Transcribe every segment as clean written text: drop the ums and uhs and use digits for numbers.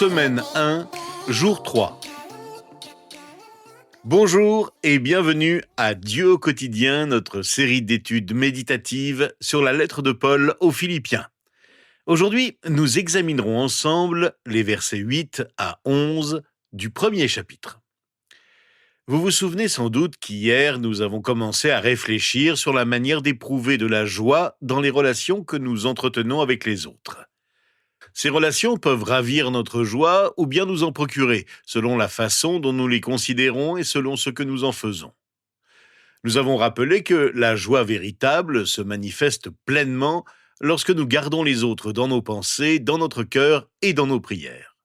Semaine 1, jour 3. Bonjour et bienvenue à Dieu au quotidien, notre série d'études méditatives sur la lettre de Paul aux Philippiens. Aujourd'hui, nous examinerons ensemble les versets 8 à 11 du premier chapitre. Vous vous souvenez sans doute qu'hier, nous avons commencé à réfléchir sur la manière d'éprouver de la joie dans les relations que nous entretenons avec les autres. Ces relations peuvent ravir notre joie ou bien nous en procurer, selon la façon dont nous les considérons et selon ce que nous en faisons. Nous avons rappelé que la joie véritable se manifeste pleinement lorsque nous gardons les autres dans nos pensées, dans notre cœur et dans nos prières.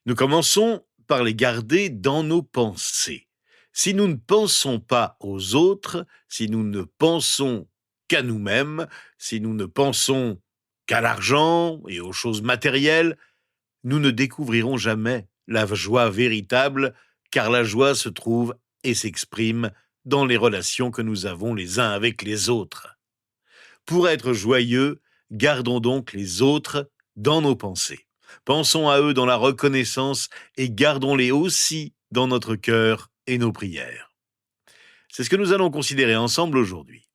Nous commençons par les garder dans nos pensées. Si nous ne pensons pas aux autres, si nous ne pensons qu'à nous-mêmes, si nous ne pensons qu'à l'argent et aux choses matérielles, nous ne découvrirons jamais la joie véritable, car la joie se trouve et s'exprime dans les relations que nous avons les uns avec les autres. Pour être joyeux, gardons donc les autres dans nos pensées. Pensons à eux dans la reconnaissance et gardons-les aussi dans notre cœur et nos prières. C'est ce que nous allons considérer ensemble aujourd'hui.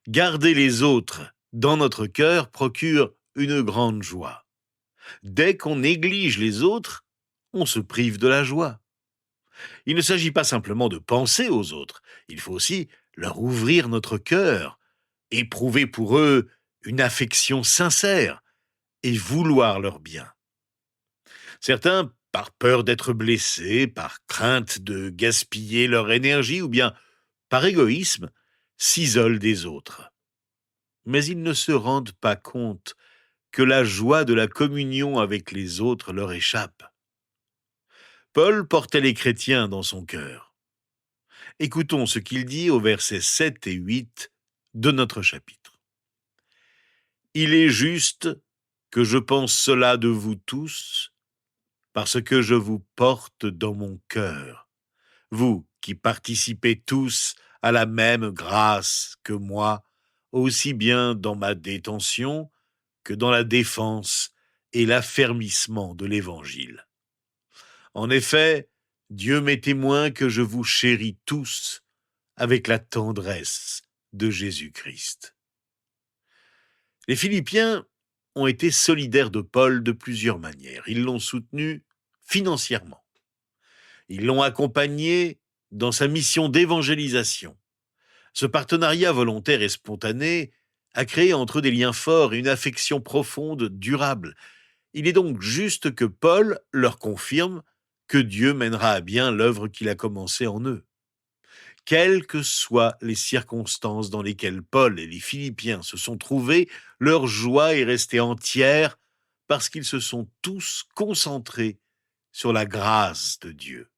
Garder les autres dans notre cœur procure une grande joie. Dès qu'on néglige les autres, on se prive de la joie. Il ne s'agit pas simplement de penser aux autres, il faut aussi leur ouvrir notre cœur, éprouver pour eux une affection sincère et vouloir leur bien. Certains, par peur d'être blessés, par crainte de gaspiller leur énergie ou bien par égoïsme, s'isolent des autres. Mais ils ne se rendent pas compte que la joie de la communion avec les autres leur échappe. Paul portait les chrétiens dans son cœur. Écoutons ce qu'il dit aux versets 7 et 8 de notre chapitre. « Il est juste que je pense cela de vous tous, parce que je vous porte dans mon cœur, vous qui participez tous à la même grâce que moi, aussi bien dans ma détention que dans la défense et l'affermissement de l'Évangile. En effet, Dieu m'est témoin que je vous chéris tous avec la tendresse de Jésus-Christ. » Les Philippiens ont été solidaires de Paul de plusieurs manières. Ils l'ont soutenu financièrement. Ils l'ont accompagné dans sa mission d'évangélisation. Ce partenariat volontaire et spontané a créé entre eux des liens forts et une affection profonde, durable. Il est donc juste que Paul leur confirme que Dieu mènera à bien l'œuvre qu'il a commencée en eux. Quelles que soient les circonstances dans lesquelles Paul et les Philippiens se sont trouvés, leur joie est restée entière parce qu'ils se sont tous concentrés sur la grâce de Dieu.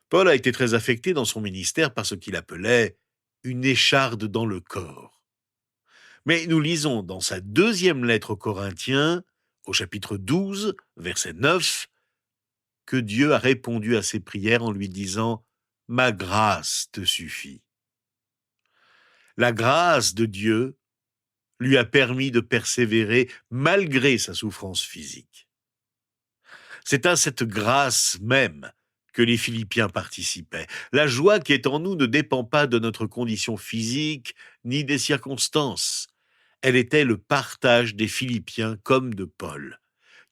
Paul a été très affecté dans son ministère par ce qu'il appelait une écharde dans le corps. Mais nous lisons dans sa deuxième lettre aux Corinthiens, au chapitre 12, verset 9, que Dieu a répondu à ses prières en lui disant « Ma grâce te suffit ». La grâce de Dieu lui a permis de persévérer malgré sa souffrance physique. C'est à cette grâce même que les Philippiens participaient. La joie qui est en nous ne dépend pas de notre condition physique ni des circonstances. Elle était le partage des Philippiens comme de Paul.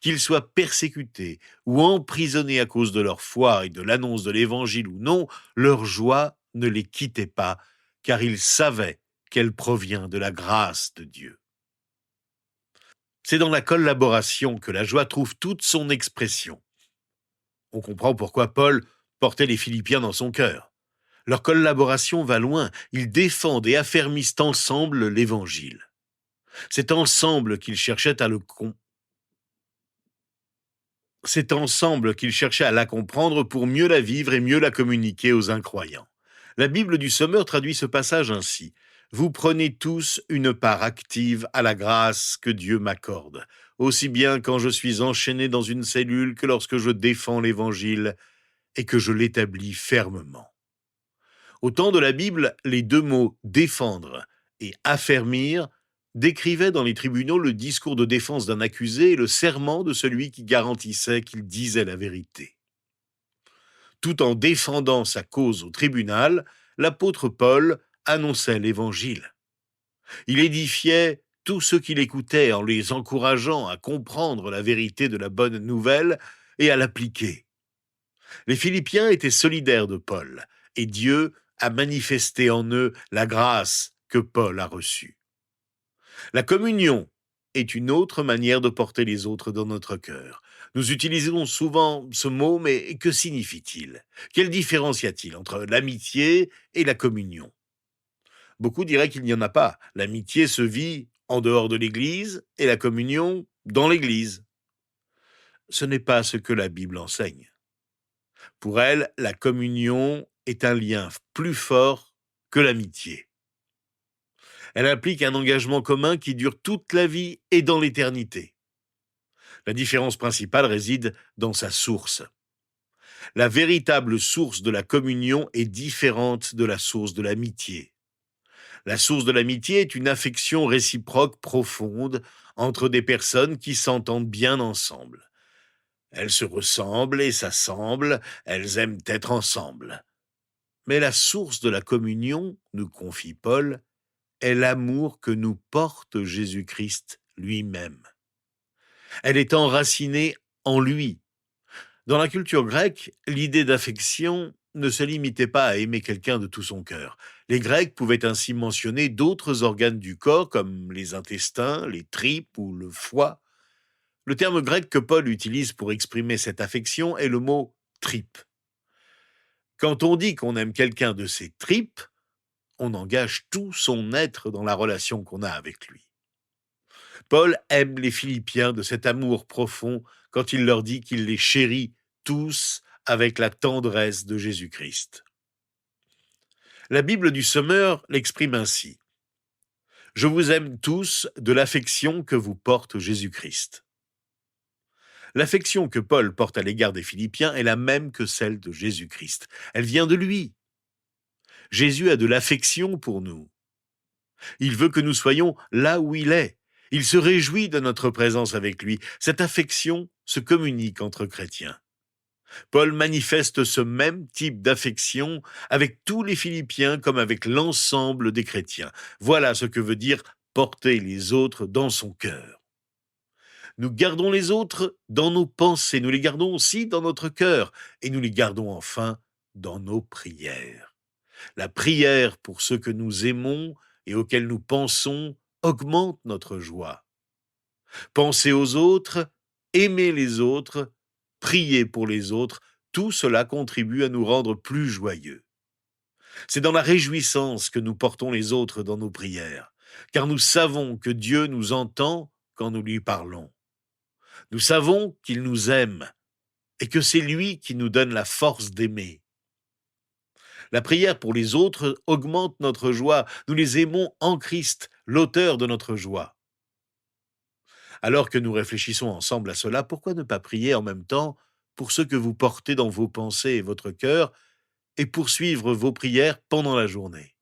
Qu'ils soient persécutés ou emprisonnés à cause de leur foi et de l'annonce de l'Évangile ou non, leur joie ne les quittait pas, car ils savaient qu'elle provient de la grâce de Dieu. C'est dans la collaboration que la joie trouve toute son expression. On comprend pourquoi Paul portait les Philippiens dans son cœur. Leur collaboration va loin, ils défendent et affermissent ensemble l'Évangile. C'est ensemble qu'ils cherchaient à la comprendre pour mieux la vivre et mieux la communiquer aux incroyants. La Bible du Sommeur traduit ce passage ainsi. « Vous prenez tous une part active à la grâce que Dieu m'accorde, aussi bien quand je suis enchaîné dans une cellule que lorsque je défends l'Évangile et que je l'établis fermement. » Au temps de la Bible, les deux mots « défendre » et « affermir » décrivait dans les tribunaux le discours de défense d'un accusé et le serment de celui qui garantissait qu'il disait la vérité. Tout en défendant sa cause au tribunal, l'apôtre Paul annonçait l'Évangile. Il édifiait tous ceux qui l'écoutaient en les encourageant à comprendre la vérité de la bonne nouvelle et à l'appliquer. Les Philippiens étaient solidaires de Paul, et Dieu a manifesté en eux la grâce que Paul a reçue. La communion est une autre manière de porter les autres dans notre cœur. Nous utilisons souvent ce mot, mais que signifie-t-il? Quelle différence y a-t-il entre l'amitié et la communion? Beaucoup diraient qu'il n'y en a pas. L'amitié se vit en dehors de l'Église et la communion dans l'Église. Ce n'est pas ce que la Bible enseigne. Pour elle, la communion est un lien plus fort que l'amitié. Elle implique un engagement commun qui dure toute la vie et dans l'éternité. La différence principale réside dans sa source. La véritable source de la communion est différente de la source de l'amitié. La source de l'amitié est une affection réciproque profonde entre des personnes qui s'entendent bien ensemble. Elles se ressemblent et s'assemblent, elles aiment être ensemble. Mais la source de la communion, nous confie Paul, est l'amour que nous porte Jésus-Christ lui-même. Elle est enracinée en lui. Dans la culture grecque, l'idée d'affection ne se limitait pas à aimer quelqu'un de tout son cœur. Les Grecs pouvaient ainsi mentionner d'autres organes du corps comme les intestins, les tripes ou le foie. Le terme grec que Paul utilise pour exprimer cette affection est le mot tripe. Quand on dit qu'on aime quelqu'un de ses tripes, on engage tout son être dans la relation qu'on a avec lui. Paul aime les Philippiens de cet amour profond quand il leur dit qu'il les chérit tous avec la tendresse de Jésus-Christ. La Bible du Sommeur l'exprime ainsi. « Je vous aime tous de l'affection que vous porte Jésus-Christ. » L'affection que Paul porte à l'égard des Philippiens est la même que celle de Jésus-Christ. Elle vient de lui. Jésus a de l'affection pour nous. Il veut que nous soyons là où il est. Il se réjouit de notre présence avec lui. Cette affection se communique entre chrétiens. Paul manifeste ce même type d'affection avec tous les Philippiens comme avec l'ensemble des chrétiens. Voilà ce que veut dire porter les autres dans son cœur. Nous gardons les autres dans nos pensées, nous les gardons aussi dans notre cœur et nous les gardons enfin dans nos prières. La prière pour ceux que nous aimons et auxquels nous pensons augmente notre joie. Penser aux autres, aimer les autres, prier pour les autres, tout cela contribue à nous rendre plus joyeux. C'est dans la réjouissance que nous portons les autres dans nos prières, car nous savons que Dieu nous entend quand nous lui parlons. Nous savons qu'il nous aime et que c'est lui qui nous donne la force d'aimer. La prière pour les autres augmente notre joie. Nous les aimons en Christ, l'auteur de notre joie. Alors que nous réfléchissons ensemble à cela, pourquoi ne pas prier en même temps pour ceux que vous portez dans vos pensées et votre cœur et poursuivre vos prières pendant la journée?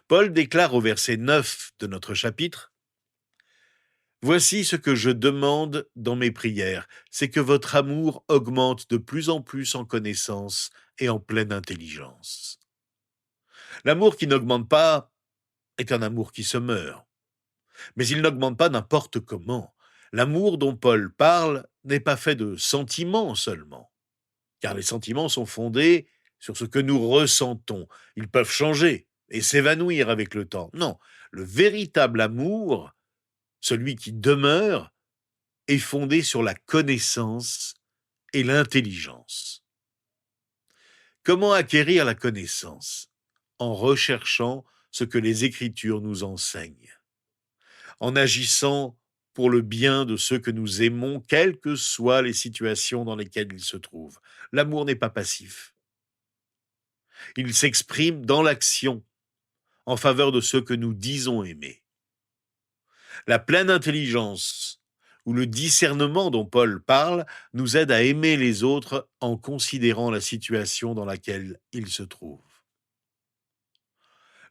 Paul déclare au verset 9 de notre chapitre « Voici ce que je demande dans mes prières, c'est que votre amour augmente de plus en plus en connaissance et en pleine intelligence. » L'amour qui n'augmente pas est un amour qui se meurt. Mais il n'augmente pas n'importe comment. L'amour dont Paul parle n'est pas fait de sentiments seulement, car les sentiments sont fondés sur ce que nous ressentons. Ils peuvent changer et s'évanouir avec le temps. Non, le véritable amour, celui qui demeure, est fondé sur la connaissance et l'intelligence. Comment acquérir la connaissance? En recherchant ce que les Écritures nous enseignent, en agissant pour le bien de ceux que nous aimons, quelles que soient les situations dans lesquelles ils se trouvent. L'amour n'est pas passif. Il s'exprime dans l'action, en faveur de ceux que nous disons aimer. La pleine intelligence, ou le discernement dont Paul parle, nous aide à aimer les autres en considérant la situation dans laquelle ils se trouvent.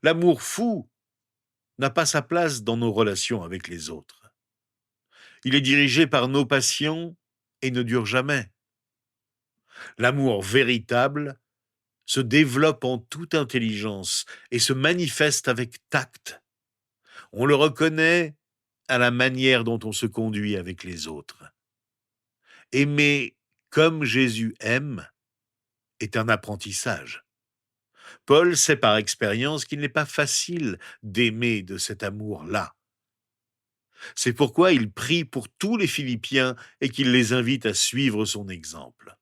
L'amour fou n'a pas sa place dans nos relations avec les autres. Il est dirigé par nos passions et ne dure jamais. L'amour véritable se développe en toute intelligence et se manifeste avec tact. On le reconnaît à la manière dont on se conduit avec les autres. Aimer comme Jésus aime est un apprentissage. Paul sait par expérience qu'il n'est pas facile d'aimer de cet amour-là. C'est pourquoi il prie pour tous les Philippiens et qu'il les invite à suivre son exemple.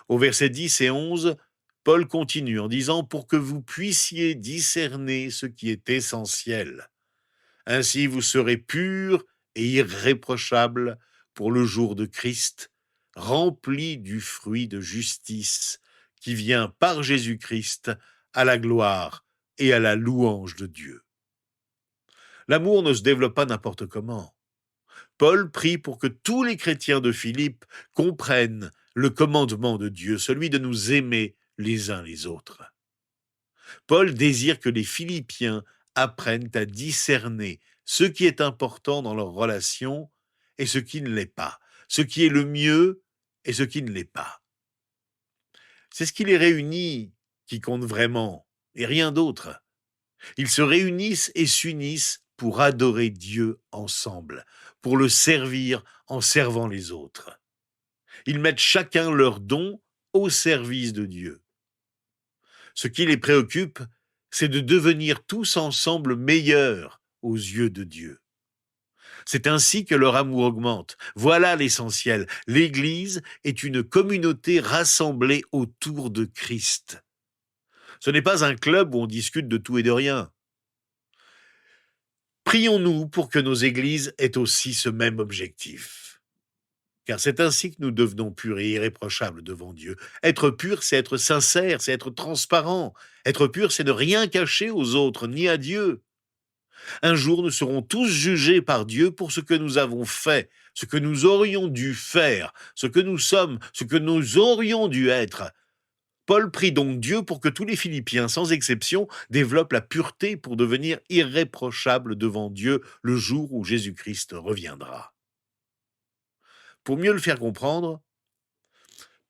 Au verset 10 et 11, Paul continue en disant « Pour que vous puissiez discerner ce qui est essentiel. Ainsi vous serez purs et irréprochables pour le jour de Christ, remplis du fruit de justice qui vient par Jésus-Christ à la gloire et à la louange de Dieu. » L'amour ne se développe pas n'importe comment. Paul prie pour que tous les chrétiens de Philippe comprennent le commandement de Dieu, celui de nous aimer les uns les autres. Paul désire que les Philippiens apprennent à discerner ce qui est important dans leur relation et ce qui ne l'est pas, ce qui est le mieux et ce qui ne l'est pas. C'est ce qui les réunit qui compte vraiment, et rien d'autre. Ils se réunissent et s'unissent pour adorer Dieu ensemble, pour le servir en servant les autres. Ils mettent chacun leur don au service de Dieu. Ce qui les préoccupe, c'est de devenir tous ensemble meilleurs aux yeux de Dieu. C'est ainsi que leur amour augmente. Voilà l'essentiel. L'Église est une communauté rassemblée autour de Christ. Ce n'est pas un club où on discute de tout et de rien. Prions-nous pour que nos églises aient aussi ce même objectif. Car c'est ainsi que nous devenons purs et irréprochables devant Dieu. Être pur, c'est être sincère, c'est être transparent. Être pur, c'est ne rien cacher aux autres, ni à Dieu. Un jour, nous serons tous jugés par Dieu pour ce que nous avons fait, ce que nous aurions dû faire, ce que nous sommes, ce que nous aurions dû être. Paul prie donc Dieu pour que tous les Philippiens, sans exception, développent la pureté pour devenir irréprochables devant Dieu le jour où Jésus-Christ reviendra. Pour mieux le faire comprendre,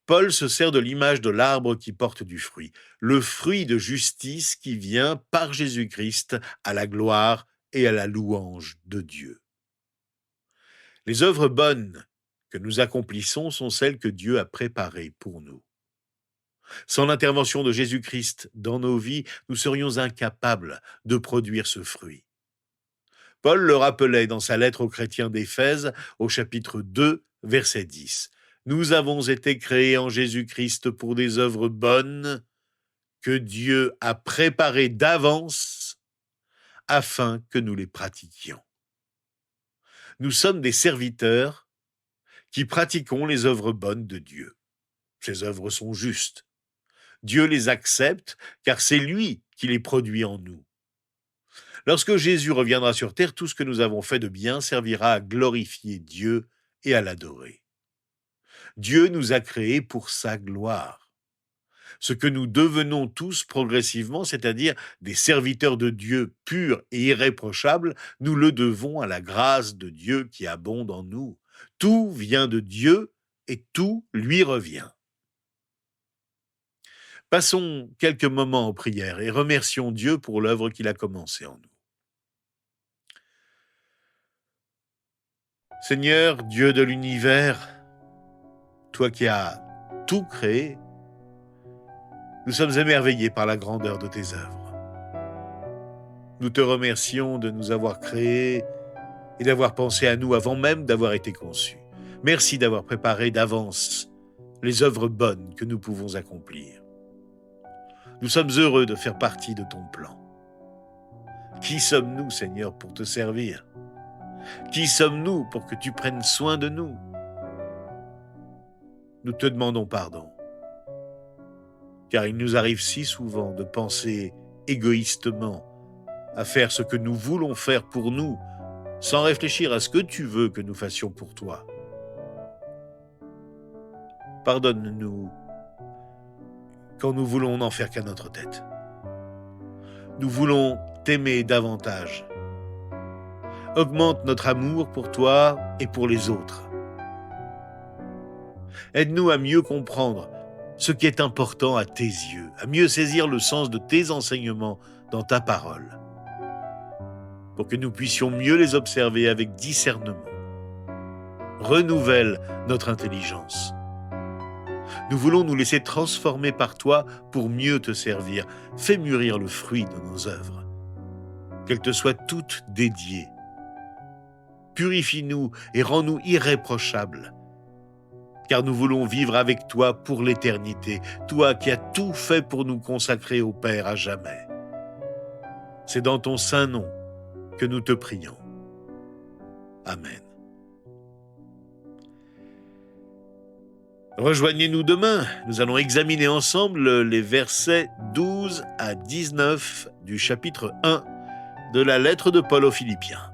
Paul se sert de l'image de l'arbre qui porte du fruit, le fruit de justice qui vient par Jésus-Christ à la gloire et à la louange de Dieu. Les œuvres bonnes que nous accomplissons sont celles que Dieu a préparées pour nous. Sans l'intervention de Jésus-Christ dans nos vies, nous serions incapables de produire ce fruit. Paul le rappelait dans sa lettre aux chrétiens d'Éphèse, au chapitre 2, verset 10. « Nous avons été créés en Jésus-Christ pour des œuvres bonnes que Dieu a préparées d'avance afin que nous les pratiquions. » Nous sommes des serviteurs qui pratiquons les œuvres bonnes de Dieu. Ces œuvres sont justes. Dieu les accepte car c'est lui qui les produit en nous. Lorsque Jésus reviendra sur terre, tout ce que nous avons fait de bien servira à glorifier Dieu et à l'adorer. Dieu nous a créés pour sa gloire. Ce que nous devenons tous progressivement, c'est-à-dire des serviteurs de Dieu purs et irréprochables, nous le devons à la grâce de Dieu qui abonde en nous. Tout vient de Dieu et tout lui revient. Passons quelques moments en prière et remercions Dieu pour l'œuvre qu'il a commencée en nous. Seigneur, Dieu de l'univers, toi qui as tout créé, nous sommes émerveillés par la grandeur de tes œuvres. Nous te remercions de nous avoir créés et d'avoir pensé à nous avant même d'avoir été conçus. Merci d'avoir préparé d'avance les œuvres bonnes que nous pouvons accomplir. Nous sommes heureux de faire partie de ton plan. Qui sommes-nous, Seigneur, pour te servir? Qui sommes-nous pour que tu prennes soin de nous? Nous te demandons pardon, car il nous arrive si souvent de penser égoïstement à faire ce que nous voulons faire pour nous, sans réfléchir à ce que tu veux que nous fassions pour toi. Pardonne-nous quand nous voulons n'en faire qu'à notre tête. Nous voulons t'aimer davantage Augmente notre amour pour toi et pour les autres. Aide-nous à mieux comprendre ce qui est important à tes yeux, à mieux saisir le sens de tes enseignements dans ta parole, pour que nous puissions mieux les observer avec discernement. Renouvelle notre intelligence. Nous voulons nous laisser transformer par toi pour mieux te servir. Fais mûrir le fruit de nos œuvres. Qu'elles te soient toutes dédiées. Purifie-nous et rends-nous irréprochables, car nous voulons vivre avec toi pour l'éternité, toi qui as tout fait pour nous consacrer au Père à jamais. C'est dans ton saint nom que nous te prions. Amen. Rejoignez-nous demain, nous allons examiner ensemble les versets 12 à 19 du chapitre 1 de la lettre de Paul aux Philippiens.